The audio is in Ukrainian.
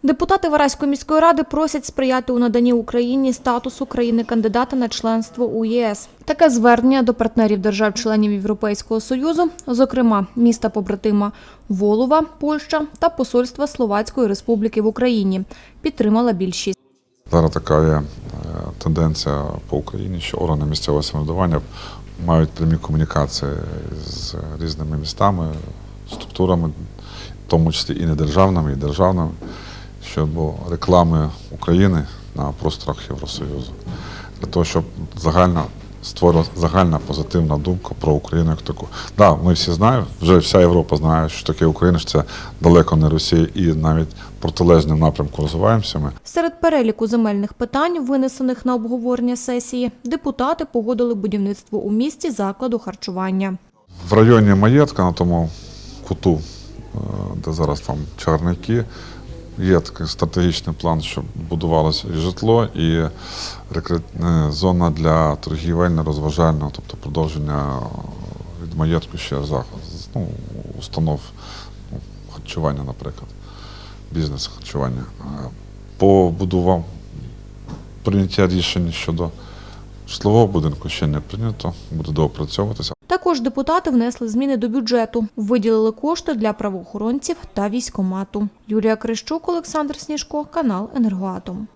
Депутати Вараської міської ради просять сприяти у наданні Україні статусу країни-кандидата на членство у ЄС. Таке звернення до партнерів держав-членів Європейського Союзу, зокрема міста-побратима Волова, Польща та Посольства Словацької Республіки в Україні, підтримала більшість. Зараз така є тенденція по Україні, що органи місцевого самоврядування мають прямі комунікації з різними містами, структурами, в тому числі і недержавними, і державними, щодо реклами України на просторах Євросоюзу. Для того, щоб створювати загальна позитивна думка про Україну як таку. Так, ми всі знаємо, вже вся Європа знає, що таке Україна, що це далеко не Росія, і навіть протилежним напрямку розвиваємося ми. Серед переліку земельних питань, винесених на обговорення сесії, депутати погодили будівництво у місті закладу харчування. В районі Маєтка, на тому куту, де зараз там чарники, є такий стратегічний план, щоб будувалося і житло, і зона для торгівельно-розважального, тобто продовження від Маєтку ще установ харчування, наприклад, бізнес харчування. Побудував прийняття рішень щодо житлового будинку ще не прийнято, буде доопрацьовуватися. Також депутати внесли зміни до бюджету, виділили кошти для правоохоронців та військкомату. Юлія Крищук, Олександр Сніжко, канал «Енергоатом».